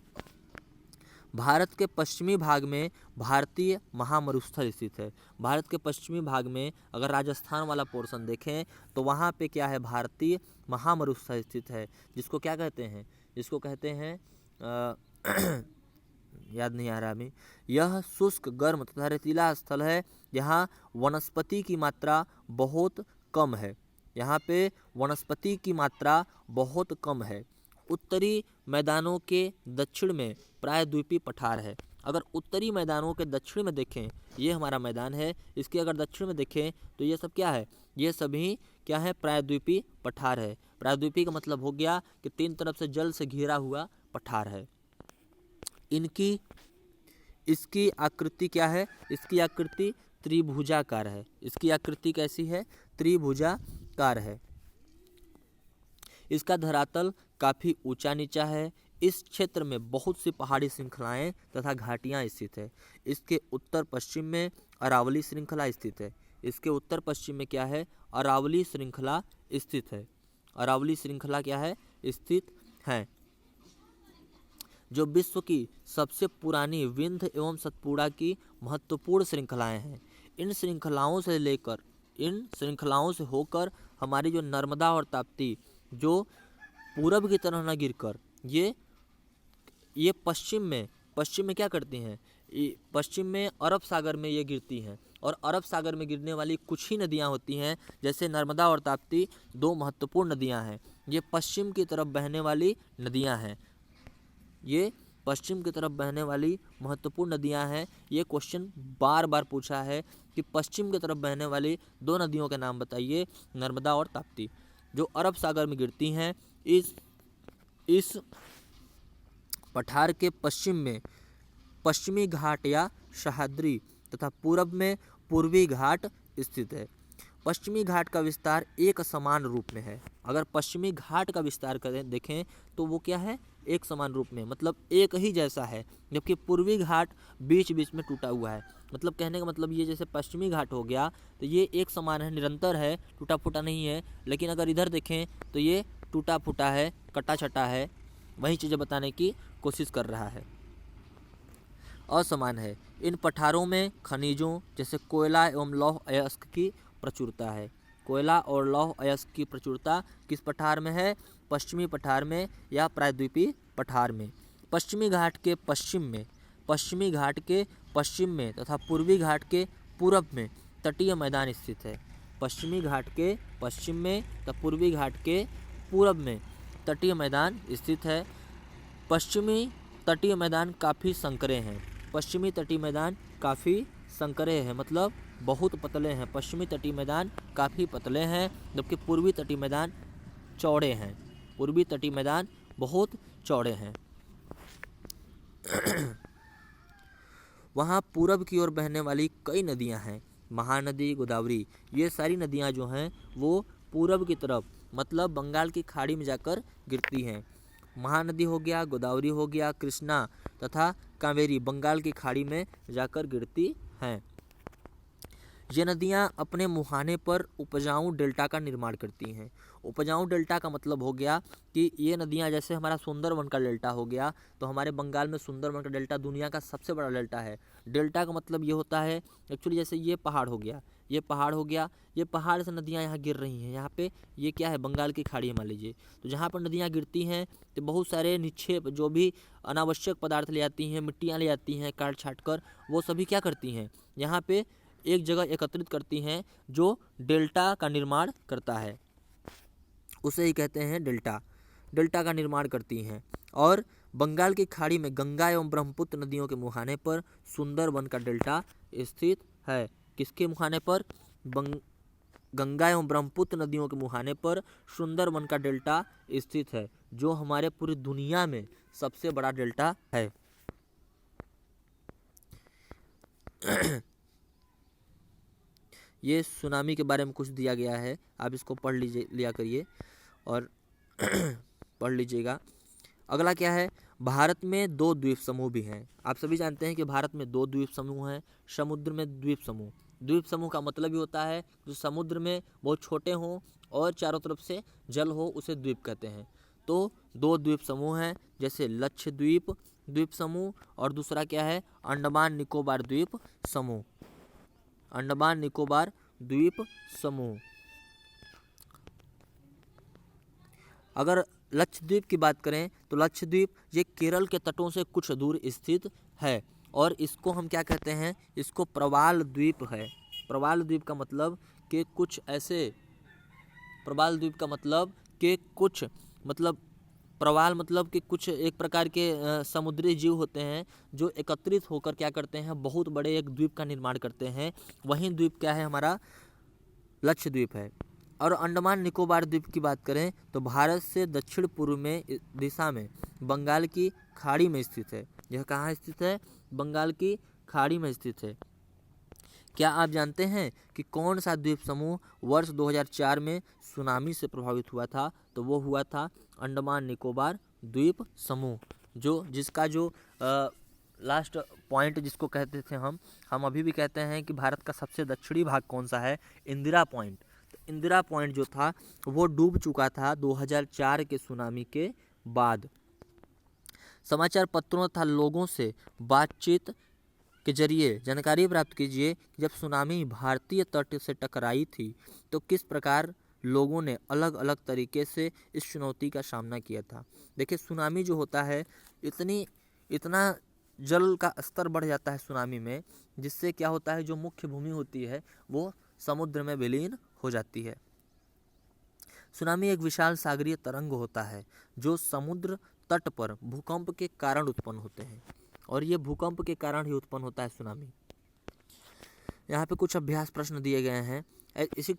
भारत के पश्चिमी भाग में भारतीय महामरुस्थल स्थित है। भारत के पश्चिमी भाग में अगर राजस्थान वाला पोर्शन देखें तो वहाँ पे क्या है? भारतीय महामरुस्थल स्थित है, जिसको क्या कहते हैं? जिसको कहते हैं याद नहीं आ रहा अभी। यह शुष्क, गर्म तथा रेतीला स्थल है। यहाँ वनस्पति की मात्रा बहुत कम है। यहाँ पे वनस्पति की मात्रा बहुत कम है। उत्तरी मैदानों के दक्षिण में प्रायद्वीपीय पठार है। अगर उत्तरी मैदानों के दक्षिण में देखें, ये हमारा मैदान है, इसके अगर दक्षिण में देखें तो ये सब क्या है? ये सभी क्या है? प्रायद्वीपीय पठार है। प्रायद्वीपीय का मतलब हो गया कि 3 तरफ से जल से घिरा हुआ पठार है। इसकी आकृति क्या है? इसकी आकृति त्रिभुजाकार है। इसकी आकृति कैसी है? त्रिभुजाकार है। इसका धरातल काफ़ी ऊंचा नीचा है। इस क्षेत्र में बहुत सी पहाड़ी श्रृंखलाएं तथा घाटियां स्थित है। इसके उत्तर पश्चिम में अरावली श्रृंखला स्थित है। इसके उत्तर पश्चिम में क्या है? अरावली श्रृंखला स्थित है। अरावली श्रृंखला क्या है? स्थित है, जो विश्व की सबसे पुरानी विंध्य एवं सतपुड़ा की महत्वपूर्ण श्रृंखलाएं हैं। इन श्रृंखलाओं से होकर हमारी जो नर्मदा और ताप्ती जो पूरब की तरह न गिरकर ये पश्चिम में क्या करती हैं? पश्चिम में अरब सागर में ये गिरती हैं, और अरब सागर में गिरने वाली कुछ ही नदियां होती हैं, जैसे नर्मदा और ताप्ती 2 महत्वपूर्ण नदियां हैं। ये पश्चिम की तरफ बहने वाली नदियां हैं। ये पश्चिम की तरफ बहने वाली महत्वपूर्ण नदियां हैं। ये क्वेश्चन बार बार पूछा है कि पश्चिम की तरफ बहने वाली 2 नदियों के नाम बताइए, नर्मदा और ताप्ती, जो अरब सागर में गिरती हैं। इस पठार के पश्चिम में पश्चिमी घाट या सह्याद्री तथा पूरब में पूर्वी घाट स्थित है। पश्चिमी घाट का विस्तार एक समान रूप में है। अगर पश्चिमी घाट का विस्तार करें देखें तो वो क्या है? एक समान रूप में, मतलब एक ही जैसा है, जबकि पूर्वी घाट बीच बीच में टूटा हुआ है। मतलब कहने का मतलब ये जैसे पश्चिमी घाट हो गया तो ये एक समान है, निरंतर है, टूटा फूटा नहीं है। लेकिन अगर इधर देखें तो ये टूटा फूटा है, कटा छटा है। वही चीज़ें बताने की कोशिश कर रहा है। असमान है। इन पठारों में खनिजों जैसे कोयला एवं लौह अयस्क की प्रचुरता है। कोयला और लौह अयस्क की प्रचुरता किस पठार में है? पश्चिमी पठार में या प्रायद्वीपीय पठार में। पश्चिमी घाट के पश्चिम में तथा पूर्वी घाट के पूरब में तटीय मैदान स्थित है। पश्चिमी घाट के पश्चिम में तथा पूर्वी घाट के पूरब में तटीय मैदान स्थित है। पश्चिमी तटीय मैदान काफ़ी संकरे हैं। पश्चिमी तटीय मैदान काफ़ी संकरे हैं, मतलब बहुत पतले हैं। पश्चिमी तटीय मैदान काफ़ी पतले हैं, जबकि पूर्वी तटीय मैदान चौड़े हैं। पूर्वी तटीय मैदान बहुत चौड़े हैं। वहाँ पूरब की ओर बहने वाली कई नदियाँ हैं, महानदी, गोदावरी। ये सारी नदियाँ जो हैं वो पूरब की तरफ, मतलब बंगाल की खाड़ी में जाकर गिरती हैं। महानदी हो गया, गोदावरी हो गया, कृष्णा तथा कावेरी बंगाल की खाड़ी में जाकर गिरती हैं। ये नदियाँ अपने मुहाने पर उपजाऊ डेल्टा का निर्माण करती हैं। उपजाऊ डेल्टा का मतलब हो गया कि ये नदियाँ, जैसे हमारा सुंदरवन का डेल्टा हो गया, तो हमारे बंगाल में सुंदरवन का डेल्टा दुनिया का सबसे बड़ा डेल्टा है। डेल्टा का मतलब ये होता है, एक्चुअली जैसे ये पहाड़ हो गया, ये पहाड़ हो गया, ये पहाड़ से नदियाँ यहाँ गिर रही हैं। यहाँ पे ये क्या है, बंगाल की खाड़ी है मान लीजिए। तो जहाँ पर नदियाँ गिरती हैं तो बहुत सारे निक्षेप जो भी अनावश्यक पदार्थ ले आती हैं, मिट्टियाँ ले आती हैं काट छाट कर, वो सभी क्या करती हैं, यहाँ पे एक जगह एकत्रित करती हैं, जो डेल्टा का निर्माण करता है, उसे ही कहते हैं डेल्टा। डेल्टा का निर्माण करती हैं। और बंगाल की खाड़ी में गंगा एवं ब्रह्मपुत्र नदियों के मुहाने पर सुंदरबन का डेल्टा स्थित है। किसके मुहाने पर? गंगा एवं ब्रह्मपुत्र नदियों के मुहाने पर सुंदरबन का डेल्टा स्थित है, जो हमारे पूरी दुनिया में सबसे बड़ा डेल्टा है। ये सुनामी के बारे में कुछ दिया गया है, आप इसको पढ़ लिया करिए और पढ़ लीजिएगा। अगला क्या है, भारत में 2 द्वीप समूह भी हैं। आप सभी जानते हैं कि भारत में 2 द्वीप समूह हैं। समुद्र में द्वीप समूह, द्वीप समूह का मतलब ही होता है जो समुद्र में बहुत छोटे हों और चारों तरफ से जल हो, उसे द्वीप कहते हैं। तो 2 द्वीप समूह हैं, जैसे लक्षद्वीप द्वीप समूह और दूसरा क्या है, अंडमान निकोबार द्वीप समूह। अंडमान निकोबार द्वीप समूह। अगर लक्षद्वीप की बात करें तो लक्षद्वीप ये केरल के तटों से कुछ दूर स्थित है और इसको हम क्या कहते हैं, इसको प्रवाल द्वीप है। प्रवाल द्वीप का मतलब कि कुछ ऐसे, प्रवाल द्वीप का मतलब कि कुछ, मतलब प्रवाल मतलब कि कुछ एक प्रकार के समुद्री जीव होते हैं जो एकत्रित होकर क्या करते हैं, बहुत बड़े एक द्वीप का निर्माण करते हैं। वही द्वीप क्या है, हमारा लक्षद्वीप है। और अंडमान निकोबार द्वीप की बात करें तो भारत से दक्षिण पूर्व में दिशा में बंगाल की खाड़ी में स्थित है। यह कहाँ स्थित है, बंगाल की खाड़ी में स्थित है। क्या आप जानते हैं कि कौन सा द्वीप समूह वर्ष 2004 में सुनामी से प्रभावित हुआ था? तो वो हुआ था अंडमान निकोबार द्वीप समूह, जिसका जो लास्ट पॉइंट जिसको कहते थे हम अभी भी कहते हैं कि भारत का सबसे दक्षिणी भाग कौन सा है, इंदिरा पॉइंट। तो इंदिरा पॉइंट जो था वो डूब चुका था 2004 के सुनामी के बाद। समाचार पत्रों तथा लोगों से बातचीत के जरिए जानकारी प्राप्त कीजिए कि जब सुनामी भारतीय तट से टकराई थी तो किस प्रकार लोगों ने अलग अलग तरीके से इस चुनौती का सामना किया था। देखिए, सुनामी जो होता है, इतना जल का स्तर बढ़ जाता है सुनामी में, जिससे क्या होता है, जो मुख्य भूमि होती है वो समुद्र में विलीन हो जाती है। सुनामी एक विशाल सागरीय तरंग होता है जो समुद्र तट पर भूकंप के कारण उत्पन्न होते हैं, और ये भूकंप के कारण ही उत्पन्न होता है सुनामी। यहाँ पे कुछ अभ्यास प्रश्न दिए गए हैं। इसी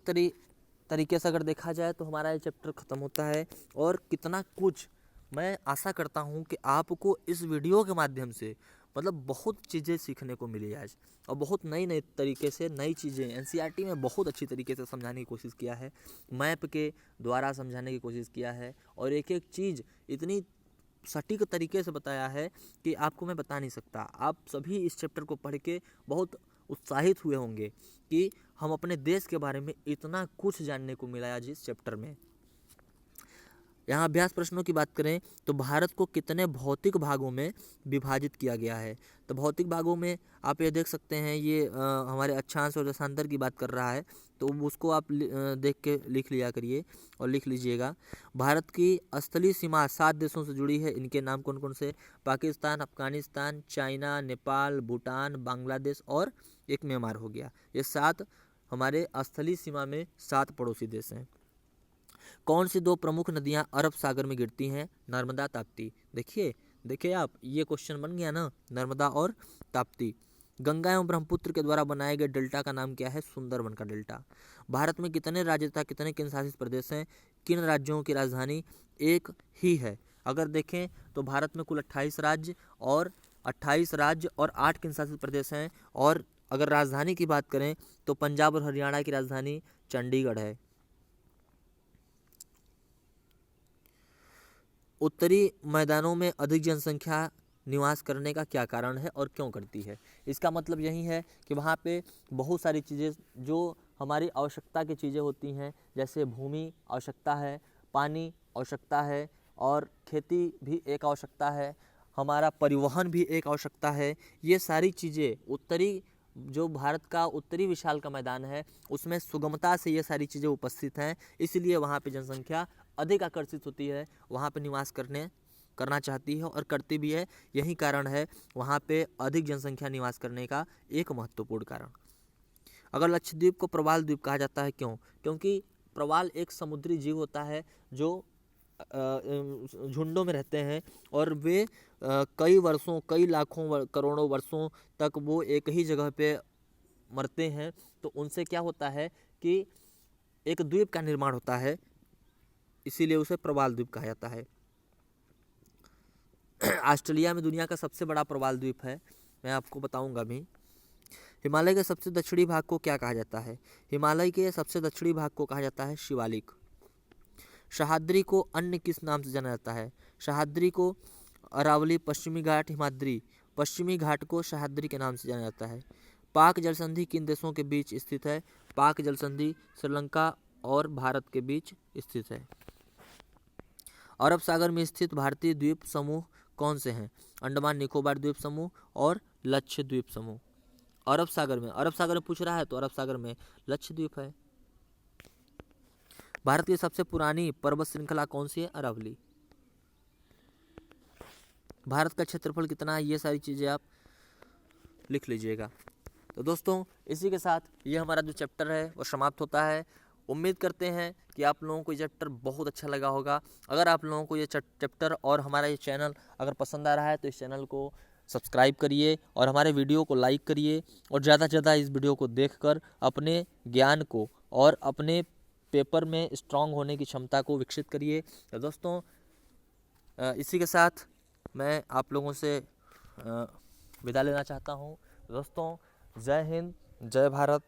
तरीके से अगर देखा जाए तो हमारा ये चैप्टर ख़त्म होता है। और कितना कुछ मैं आशा करता हूँ कि आपको इस वीडियो के माध्यम से मतलब बहुत चीज़ें सीखने को मिली आज, और बहुत नई तरीके से नई चीज़ें एनसीईआरटी में बहुत अच्छी तरीके से समझाने की कोशिश किया है, मैप के द्वारा समझाने की कोशिश किया है, और एक एक चीज़ इतनी सटीक तरीके से बताया है कि आपको मैं बता नहीं सकता। आप सभी इस चैप्टर को पढ़ के बहुत उत्साहित हुए होंगे कि हम अपने देश के बारे में इतना कुछ जानने को मिला आज इस चैप्टर में। यहाँ अभ्यास प्रश्नों की बात करें तो भारत को कितने भौतिक भागों में विभाजित किया गया है? तो भौतिक भागों में आप ये देख सकते हैं, ये हमारे अक्षांश और दशांतर की बात कर रहा है, तो उसको आप देख के लिख लिया करिए और लिख लीजिएगा। भारत की स्थलीय सीमा 7 देशों से जुड़ी है। इनके नाम कौन कौन से? पाकिस्तान, अफगानिस्तान, चाइना, नेपाल, भूटान, बांग्लादेश और एक म्यांमार हो गया। ये 7 हमारे स्थलीय सीमा में 7 पड़ोसी देश हैं। कौन सी 2 प्रमुख नदियां अरब सागर में गिरती हैं? नर्मदा, ताप्ती। देखिए आप, ये क्वेश्चन बन गया ना, नर्मदा और ताप्ती। गंगा एवं ब्रह्मपुत्र के द्वारा बनाए गए डेल्टा का नाम क्या है? सुंदरबन का डेल्टा। भारत में कितने राज्य तथा कितने केंद्रशासित प्रदेश हैं? किन राज्यों की राजधानी एक ही है? अगर देखें तो भारत में कुल 28 राज्य और 8 केंद्रशासित प्रदेश हैं। और अगर राजधानी की बात करें तो पंजाब और हरियाणा की राजधानी चंडीगढ़ है। उत्तरी मैदानों में अधिक जनसंख्या निवास करने का क्या कारण है और क्यों करती है? इसका मतलब यही है कि वहाँ पे बहुत सारी चीज़ें जो हमारी आवश्यकता की चीज़ें होती हैं, जैसे भूमि आवश्यकता है, पानी आवश्यकता है, और खेती भी एक आवश्यकता है, हमारा परिवहन भी एक आवश्यकता है। ये सारी चीज़ें उत्तरी जो भारत का उत्तरी विशाल का मैदान है उसमें सुगमता से ये सारी चीज़ें उपस्थित हैं, इसलिए वहाँ पे जनसंख्या अधिक आकर्षित होती है, वहाँ पे निवास करना चाहती है और करती भी है। यही कारण है वहाँ पे अधिक जनसंख्या निवास करने का एक महत्वपूर्ण कारण। अगर लक्षद्वीप को प्रवाल द्वीप कहा जाता है, क्यों? क्योंकि प्रवाल एक समुद्री जीव होता है जो झुंडों में रहते हैं और वे कई वर्षों, कई लाखों करोड़ों वर्षों तक वो एक ही जगह पे मरते हैं। तो उनसे क्या होता है कि एक द्वीप का निर्माण होता है, इसीलिए उसे प्रवाल द्वीप कहा जाता है। ऑस्ट्रेलिया में दुनिया का सबसे बड़ा प्रवाल द्वीप है, मैं आपको बताऊंगा भी। हिमालय के सबसे दक्षिणी भाग को क्या कहा जाता है? हिमालय के सबसे दक्षिणी भाग को कहा जाता है शिवालिक। सह्याद्री को अन्य किस नाम से जाना जाता है? सह्याद्री को अरावली, पश्चिमी घाट, हिमाद्री। पश्चिमी घाट को सह्याद्री के नाम से जाना जाता है। पाक जलसंधि किन देशों के बीच स्थित है? पाक जलसंधि श्रीलंका और भारत के बीच स्थित है। अरब सागर में स्थित भारतीय द्वीप समूह कौन से हैं? अंडमान निकोबार द्वीप समूह और लक्षद्वीप समूह। अरब सागर में पूछ रहा है तो अरब सागर में लक्षद्वीप है। भारत की सबसे पुरानी पर्वत श्रृंखला कौन सी है? अरावली। भारत का क्षेत्रफल कितना है? ये सारी चीज़ें आप लिख लीजिएगा। तो दोस्तों इसी के साथ ये हमारा जो चैप्टर है वो समाप्त होता है। उम्मीद करते हैं कि आप लोगों को ये चैप्टर बहुत अच्छा लगा होगा। अगर आप लोगों को ये चैप्टर और हमारा ये चैनल अगर पसंद आ रहा है तो इस चैनल को सब्सक्राइब करिए और हमारे वीडियो को लाइक करिए और ज़्यादा से ज़्यादा इस वीडियो को देखकर अपने ज्ञान को और अपने पेपर में स्ट्रांग होने की क्षमता को विकसित करिए। तो दोस्तों इसी के साथ मैं आप लोगों से विदा लेना चाहता हूँ। दोस्तों जय हिंद, जय भारत।